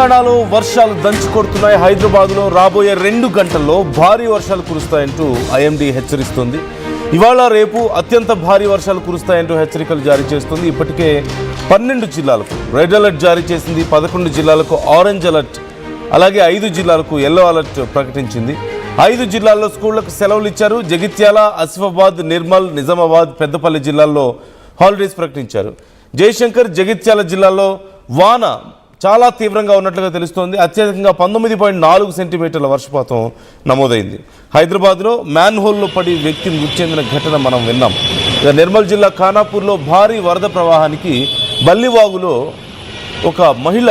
తెలంగాణలో వర్షాలు దంచి కొడుతున్నాయి. హైదరాబాద్లో రాబోయే 2 గంటల్లో భారీ వర్షాలు కురుస్తాయంటూ ఐఎండీ హెచ్చరిస్తుంది. ఇవాళ రేపు అత్యంత భారీ వర్షాలు కురుస్తాయంటూ హెచ్చరికలు జారీ చేస్తుంది. ఇప్పటికే 12 జిల్లాలకు రెడ్ అలర్ట్ జారీ చేసింది. 11 జిల్లాలకు ఆరెంజ్ అలర్ట్, అలాగే 5 జిల్లాలకు ఎల్లో అలర్ట్ ప్రకటించింది. 5 జిల్లాల్లో స్కూళ్లకు సెలవులు ఇచ్చారు. జగిత్యాల, ఆసిఫాబాద్, నిర్మల్, నిజామాబాద్, పెద్దపల్లి జిల్లాల్లో హాలిడేస్ ప్రకటించారు. జయశంకర్, జగిత్యాల జిల్లాలో వాన చాలా తీవ్రంగా ఉన్నట్లుగా తెలుస్తోంది. అత్యధికంగా 19.4 సెంటీమీటర్ల వర్షపాతం నమోదైంది. హైదరాబాద్లో మ్యాన్ హోల్లో పడి వ్యక్తి మృతి చెందిన ఘటన మనం విన్నాం. నిర్మల్ జిల్లా ఖానాపూర్లో భారీ వరద ప్రవాహానికి బల్లివాగులో ఒక మహిళ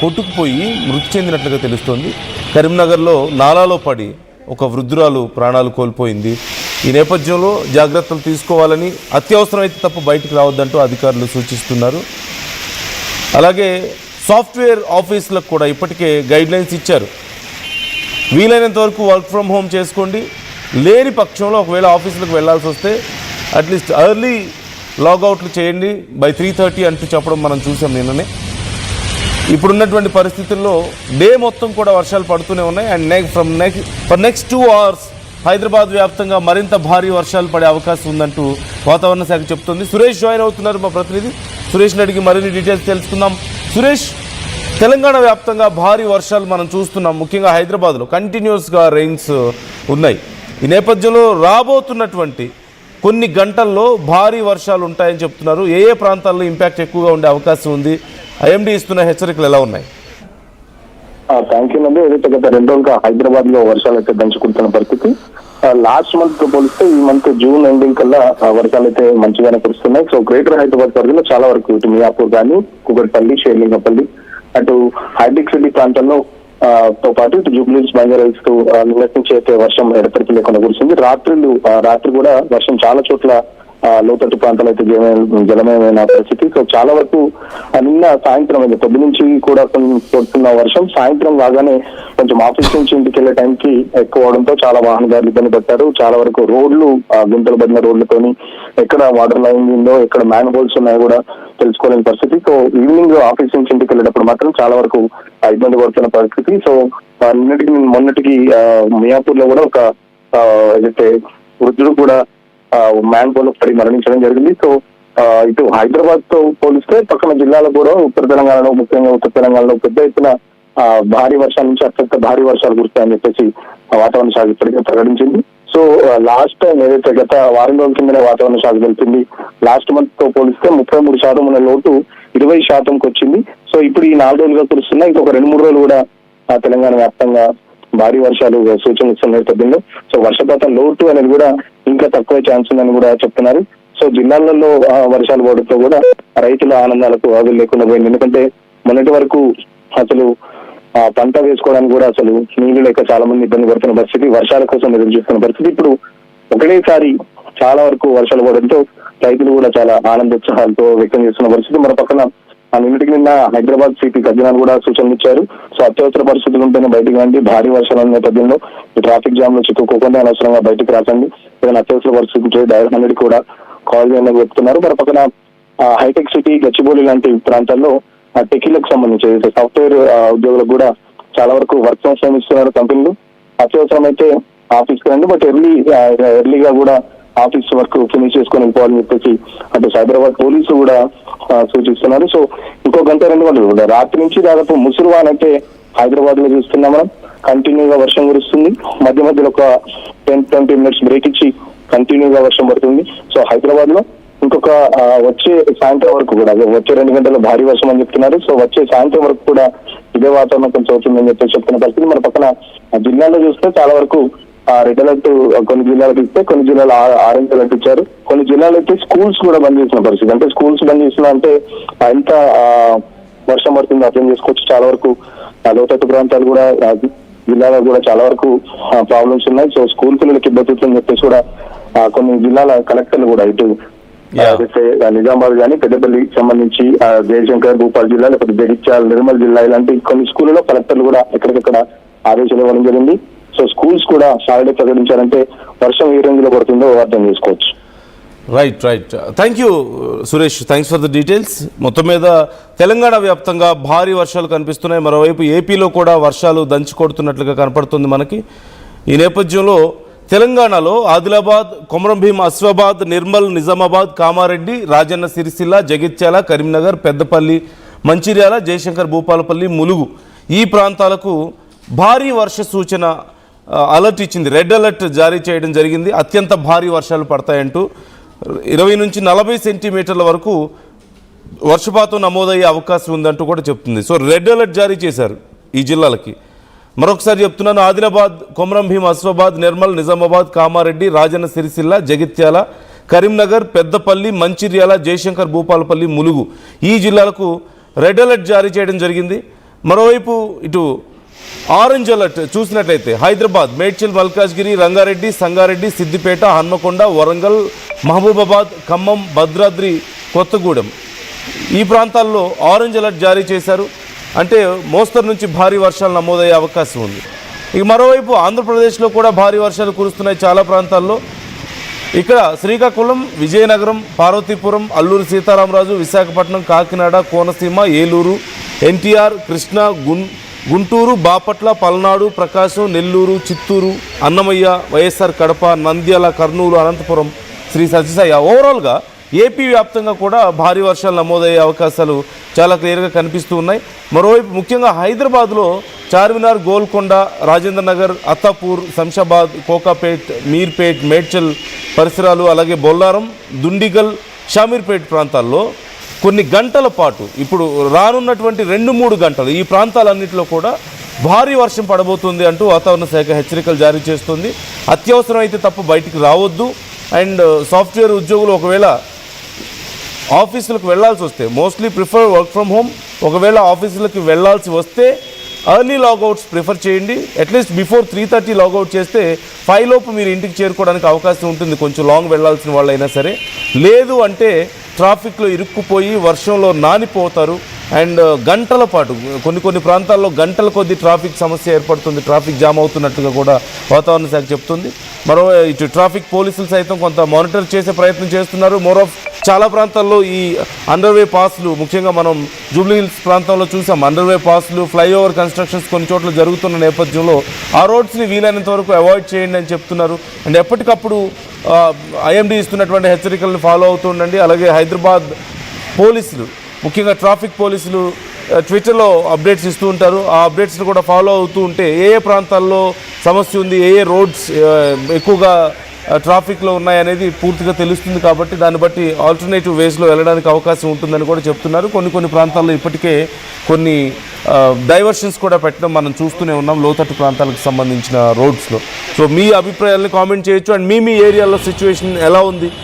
కొట్టుకుపోయి మృతి చెందినట్లుగా తెలుస్తోంది. కరీంనగర్లో నాలాలో పడి ఒక వృద్ధురాలు ప్రాణాలు కోల్పోయింది. ఈ నేపథ్యంలో జాగ్రత్తలు తీసుకోవాలని, అత్యవసరమైతే తప్ప బయటకు రావద్దంటూ అధికారులు సూచిస్తున్నారు. అలాగే సాఫ్ట్వేర్ ఆఫీసులకు కూడా ఇప్పటికే గైడ్లైన్స్ ఇచ్చారు. వీలైనంత వరకు వర్క్ ఫ్రమ్ హోమ్ చేసుకోండి. లేని పక్షంలో ఒకవేళ ఆఫీసులకు వెళ్లాల్సి వస్తే అట్లీస్ట్ ఎర్లీ లాగౌట్లు చేయండి బై 3:30 అంటూ చెప్పడం మనం చూసాం నిన్ననే. ఇప్పుడున్నటువంటి పరిస్థితుల్లో డే మొత్తం కూడా వర్షాలు పడుతూనే ఉన్నాయి. And for next 2 hours Hyderabad వ్యాప్తంగా మరింత భారీ వర్షాలు పడే అవకాశం ఉందంటూ వాతావరణ శాఖ చెప్తుంది. సురేష్ జాయిన్ అవుతున్నారు, మా ప్రతినిధి. సురేష్ని అడిగి మరిన్ని డీటెయిల్స్ తెలుసుకుందాం. సురేష్, తెలంగాణ వ్యాప్తంగా భారీ వర్షాలు మనం చూస్తున్నాం. ముఖ్యంగా హైదరాబాద్లో కంటిన్యూస్గా రెయిన్స్ ఉన్నాయి. ఈ నేపథ్యంలో రాబోతున్నటువంటి కొన్ని గంటల్లో భారీ వర్షాలు ఉంటాయని చెప్తున్నారు. ఏ ప్రాంతాల్లో ఇంపాక్ట్ ఎక్కువగా ఉండే అవకాశం ఉంది? ఐఎండీ ఇస్తున్న హెచ్చరికలు ఎలా ఉన్నాయి? థ్యాంక్ యూ నందు. ఏదైతే గత 2 రోజులుగా హైదరాబాద్ లో వర్షాలు అయితే దంచుకుంటున్న పరిస్థితి. లాస్ట్ మంత్ తో పోలిస్తే ఈ మంత్ జూన్ ఎండింగ్ కల్లా వర్షాలు అయితే మంచిగానే కురుస్తున్నాయి. సో గ్రేటర్ హైదరాబాద్ పరిధిలో చాలా వరకు ఇటు మియాపూర్ కానీ, కూకట్పల్లి, షేర్లింగపల్లి, అటు హైటెక్ సిటీ ప్రాంతాల్లో తో పాటు ఇటు జూబ్లీహిల్స్, బంజారాహిల్స్ తో నిన్నటి నుంచి అయితే వర్షం ఎడతెరిపి లేకుండా కురిసింది. రాత్రి కూడా వర్షం చాలా చోట్ల లోతట్టు ప్రాంతాలు అయితే జలమయమైన పరిస్థితి. సో చాలా వరకు నిన్న సాయంత్రం అయితే పొద్దు నుంచి కూడా కొడుతున్న వర్షం సాయంత్రం రాగానే కొంచెం ఆఫీస్ నుంచి ఇంటికి వెళ్లే టైంకి ఎక్కువ అవడంతో చాలా వాహనదారులు ఇబ్బంది పడ్డారు. చాలా వరకు రోడ్లు గుంతలు పడిన రోడ్లతోని ఎక్కడ వాటర్ లైన్ ఉందో, ఎక్కడ మ్యాన్ హోల్స్ ఉన్నాయో కూడా తెలుసుకోలేని పరిస్థితి. సో ఈవినింగ్ ఆఫీస్ నుంచి ఇంటికి వెళ్ళేటప్పుడు మాత్రం చాలా వరకు ఇబ్బంది పడుతున్న పరిస్థితి. సో మొన్నటికి మియాపూర్ లో కూడా ఒక ఏదైతే వృద్ధుడు కూడా మ్యాన్ హోల్ పడి మరణించడం జరిగింది. సో ఇటు హైదరాబాద్ తో పోలిస్తే పక్కన జిల్లాలో కూడా ఉత్తర తెలంగాణలో, ముఖ్యంగా ఉత్తర తెలంగాణలో పెద్ద ఎత్తున భారీ వర్షాల నుంచి అత్యంత భారీ వర్షాలు కురుస్తాయని చెప్పేసి వాతావరణ శాఖ ఇప్పటికే ప్రకటించింది. సో లాస్ట్ టైం ఏదైతే గత వారం రోజుల కిందనే వాతావరణ శాఖ తెలిపింది, లాస్ట్ మంత్ తో పోలిస్తే 33% ఉన్న లోటు 20%కి వచ్చింది. సో ఇప్పుడు ఈ 4 రోజులుగా కురుస్తున్నాయి. ఇంకొక 2-3 రోజులు కూడా తెలంగాణ వ్యాప్తంగా భారీ వర్షాలు సూచనలు ఇస్తున్న నేపథ్యంలో సో వర్షపాతం లోటు అనేది కూడా ఇంకా తక్కువ ఛాన్స్ ఉందని కూడా చెప్తున్నారు. సో జిల్లాలలో వర్షాలు పడడంతో కూడా రైతుల ఆనందాలకు ఆవిరి లేకుండా పోయింది. ఎందుకంటే మొన్నటి వరకు అసలు పంట వేసుకోవడానికి కూడా అసలు నీళ్లు లేక చాలా మంది ఇబ్బంది పడుతున్న పరిస్థితి, వర్షాల కోసం ఎదురు చూస్తున్న పరిస్థితి. ఇప్పుడు ఒకటేసారి చాలా వరకు వర్షాలు పడడంతో రైతులు కూడా చాలా ఆనందోత్సాహాలతో వ్యక్తం చేస్తున్న పరిస్థితి. మరో పక్కన నిన్నటికి నిన్న హైదరాబాద్ సిపి గజనాలు కూడా సూచనలు ఇచ్చారు. సో అత్యవసర పరిస్థితులు ఉంటేనే బయటకు రండి, భారీ వర్షాల నేపథ్యంలో ట్రాఫిక్ జామ్ లో చిక్కుకోకుండా అనవసరంగా బయటకు రాకండి, ఏదైనా అత్యవసర పరిస్థితి ఉంటే డయల్ 100 కూడా కాల్ చేయాలని చెప్తున్నారు. మరి పక్కన హైటెక్ సిటీ, గచ్చిబౌలి లాంటి ప్రాంతాల్లో టెకీలకు సంబంధించి సాఫ్ట్వేర్ ఉద్యోగులకు కూడా చాలా వరకు వర్క్ ఫ్రమ్ హోమ్ ఇస్తున్నారు కంపెనీలు. అత్యవసరం అయితే ఆఫీస్కి రండి, బట్ ఎర్లీగా కూడా ఆఫీస్ వర్క్ ఫినిష్ చేసుకొని వెళ్ళిపోవాలని చెప్పేసి అటు హైదరాబాద్ పోలీసులు కూడా సూచిస్తున్నారు. సో ఇంకో 1-2 గంటలు రాత్రి నుంచి దాదాపు ముసురువాన్ అయితే హైదరాబాద్ లో చూస్తున్నాం మనం. కంటిన్యూగా వర్షం కురుస్తుంది. మధ్య మధ్యలో ఒక 10-20 minutes బ్రేక్ ఇచ్చి కంటిన్యూగా వర్షం పడుతుంది. సో హైదరాబాద్ లో ఇంకొక వచ్చే సాయంత్రం వరకు కూడా, వచ్చే 2 గంటల్లో భారీ వర్షం అని చెప్తున్నారు. సో వచ్చే సాయంత్రం వరకు కూడా ఇదే వాతావరణం కొంచెం అవుతుందని చెప్పేసి చెప్తున్న పరిస్థితి. మన పక్కన జిల్లాలో చూస్తే చాలా వరకు రెడ్ అలర్ట్ కొన్ని జిల్లాలకు ఇస్తే, కొన్ని జిల్లాలు ఆరెంజ్ అలర్ట్ ఇచ్చారు. కొన్ని జిల్లాలు అయితే స్కూల్స్ కూడా బంద్ చేసిన పరిస్థితి. అంటే స్కూల్స్ బంద్ చేసిన అంటే ఎంత వర్షం పడుతుందో అర్థం చేసుకోవచ్చు. చాలా వరకు లోతట్టు ప్రాంతాలు కూడా జిల్లాలో కూడా చాలా వరకు ప్రాబ్లమ్స్ ఉన్నాయి. సో స్కూల్ పిల్లలకి ఇబ్బంది అని చెప్పేసి కూడా కొన్ని జిల్లాల కలెక్టర్లు కూడా ఇటు నిజామాబాద్ కానీ, పెద్దపల్లికి సంబంధించి జయశంకర్, భూపాల్ జిల్లా, లేకపోతే జగిత్యాల, నిర్మల్ జిల్లా ఇలాంటి కొన్ని స్కూళ్ళలో కలెక్టర్లు కూడా ఎక్కడికక్కడ ఆదేశాలు ఇవ్వడం జరిగింది. సో స్కూల్స్ కూడా హాలిడే ప్రకటించారంటే వర్షం ఏ రేంజ్ లో పడుతుందో అర్థం చేసుకోవచ్చు. Right thank you Suresh, thanks for the details. మొత్తం మీద తెలంగాణ వ్యాప్తంగా భారీ వర్షాలు కనిపిస్తున్నాయి. మరోవైపు ఏపీలో కూడా వర్షాలు దంచి కొడుతున్నట్లుగా కనపడుతుంది మనకి. ఈ నేపథ్యంలో తెలంగాణలో ఆదిలాబాద్, కొమరంభీం, అస్వాబాద్, నిర్మల్, నిజామాబాద్, కామారెడ్డి, రాజన్న సిరిసిల్ల, జగిత్యాల, కరీంనగర్, పెద్దపల్లి, మంచిర్యాల, జయశంకర్ భూపాలపల్లి, ములుగు ఈ ప్రాంతాలకు భారీ వర్ష సూచన అలర్ట్ ఇచ్చింది. రెడ్ అలర్ట్ జారీ చేయడం జరిగింది. అత్యంత భారీ వర్షాలు పడతాయంటూ 20 నుంచి 40 సెంటీమీటర్ల వరకు వర్షపాతం నమోదయ్యే అవకాశం ఉందంటూ కూడా చెప్తుంది. సో రెడ్ అలర్ట్ జారీ చేశారు ఈ జిల్లాలకి. మరొకసారి చెప్తున్నాను, ఆదిలాబాద్, కొమరంభీం, అస్వాబాద్, నిర్మల్, నిజామాబాద్, కామారెడ్డి, రాజన్న సిరిసిల్ల, జగిత్యాల, కరీంనగర్, పెద్దపల్లి, మంచిర్యాల, జయశంకర్ భూపాలపల్లి, ములుగు ఈ జిల్లాలకు రెడ్ అలర్ట్ జారీ చేయడం జరిగింది. మరోవైపు ఇటు ఆరెంజ్ అలర్ట్ చూసినట్లయితే హైదరాబాద్, మేడ్చల్, మల్కాజ్గిరి, రంగారెడ్డి, సంగారెడ్డి, సిద్దిపేట, హన్మకొండ, వరంగల్, మహబూబాబాద్, ఖమ్మం, భద్రాద్రి, కొత్తగూడెం ఈ ప్రాంతాల్లో ఆరెంజ్ అలర్ట్ జారీ చేశారు. అంటే మోస్తరు నుంచి భారీ వర్షాలు నమోదయ్యే అవకాశం ఉంది. ఇక మరోవైపు ఆంధ్రప్రదేశ్లో కూడా భారీ వర్షాలు కురుస్తున్నాయి చాలా ప్రాంతాల్లో. ఇక్కడ శ్రీకాకుళం, విజయనగరం, పార్వతీపురం, అల్లూరు సీతారామరాజు, విశాఖపట్నం, కాకినాడ, కోనసీమ, ఏలూరు, ఎన్టీఆర్, కృష్ణా, గుంటూరు, బాపట్ల, పల్నాడు, ప్రకాశం, నెల్లూరు, చిత్తూరు, అన్నమయ్య, వైఎస్ఆర్ కడప, నంద్యాల, కర్నూలు, అనంతపురం, శ్రీ సత్యసాయి ఓవరాల్గా ఏపీ వ్యాప్తంగా కూడా భారీ వర్షాలు నమోదయ్యే అవకాశాలు చాలా క్లియర్గా కనిపిస్తూ ఉన్నాయి. మరోవైపు ముఖ్యంగా హైదరాబాద్లో చార్మినార్, గోల్కొండ, రాజేంద్ర నగర్, అత్తాపూర్, శంషాబాద్, కోకాపేట్, మీర్పేట్, మేడ్చల్ పరిసరాలు, అలాగే బొల్లారం, దుండిగల్, షామీర్పేట్ ప్రాంతాల్లో కొన్ని గంటల పాటు ఇప్పుడు రానున్నటువంటి 2-3 గంటలు ఈ ప్రాంతాలన్నింటిలో కూడా భారీ వర్షం పడబోతుంది అంటూ వాతావరణ శాఖ హెచ్చరికలు జారీ చేస్తుంది. అత్యవసరం అయితే తప్ప బయటికి రావద్దు. అండ్ సాఫ్ట్వేర్ ఉద్యోగులు ఒకవేళ ఆఫీసులకు వెళ్లాల్సి వస్తే mostly prefer work from home. ఒకవేళ ఆఫీసులకు వెళ్లాల్సి వస్తే ఎర్లీ లాగౌట్స్ ప్రిఫర్ చేయండి. అట్లీస్ట్ బిఫోర్ 3:30 లాగౌట్ చేస్తే 5 లోపు మీరు ఇంటికి చేరుకోవడానికి అవకాశం ఉంటుంది, కొంచెం లాంగ్ వెళ్లాల్సిన వాళ్ళైనా సరే. లేదు అంటే ట్రాఫిక్లో ఇరుక్కుపోయి వర్షంలో నానిపోతారు. అండ్ గంటల పాటు కొన్ని ప్రాంతాల్లో గంటల కొద్దీ ట్రాఫిక్ సమస్య ఏర్పడుతుంది, ట్రాఫిక్ జామ్ అవుతున్నట్టుగా కూడా వాతావరణ శాఖ చెప్తుంది. మరో ఇటు ట్రాఫిక్ పోలీసులు సైతం కొంత మానిటర్ చేసే ప్రయత్నం చేస్తున్నారు. చాలా ప్రాంతాల్లో ఈ అండర్వే పాస్లు, ముఖ్యంగా మనం జూబ్లీ హిల్స్ ప్రాంతంలో చూసాం, అండర్వే పాస్లు, ఫ్లైఓవర్ కన్స్ట్రక్షన్స్ కొన్ని చోట్ల జరుగుతున్న నేపథ్యంలో ఆ రోడ్స్ని వీలైనంత వరకు అవాయిడ్ చేయండి అని చెప్తున్నారు. అండ్ ఎప్పటికప్పుడు ఐఎండీ ఇస్తున్నటువంటి హెచ్చరికలను ఫాలో అవుతూ ఉండండి. అలాగే హైదరాబాద్ పోలీసులు, ముఖ్యంగా ట్రాఫిక్ పోలీసులు ట్విట్టర్లో అప్డేట్స్ ఇస్తూ ఉంటారు. ఆ అప్డేట్స్ని కూడా ఫాలో అవుతూ ఉంటే ఏ ప్రాంతాల్లో సమస్య ఉంది, ఏ రోడ్స్ ఎక్కువగా ట్రాఫిక్లో ఉన్నాయనేది పూర్తిగా తెలుస్తుంది. కాబట్టి దాన్ని బట్టి ఆల్టర్నేటివ్ వేస్లో వెళ్ళడానికి అవకాశం ఉంటుందని కూడా చెప్తున్నారు. కొన్ని ప్రాంతాల్లో ఇప్పటికే కొన్ని డైవర్షన్స్ కూడా పెట్టడం మనం చూస్తూనే ఉన్నాం లోతట్టు ప్రాంతాలకు సంబంధించిన రోడ్స్లో. సో మీ అభిప్రాయాలను కామెంట్ చేయొచ్చు. అండ్ మీ ఏరియాలో సిచ్యువేషన్ ఎలా ఉంది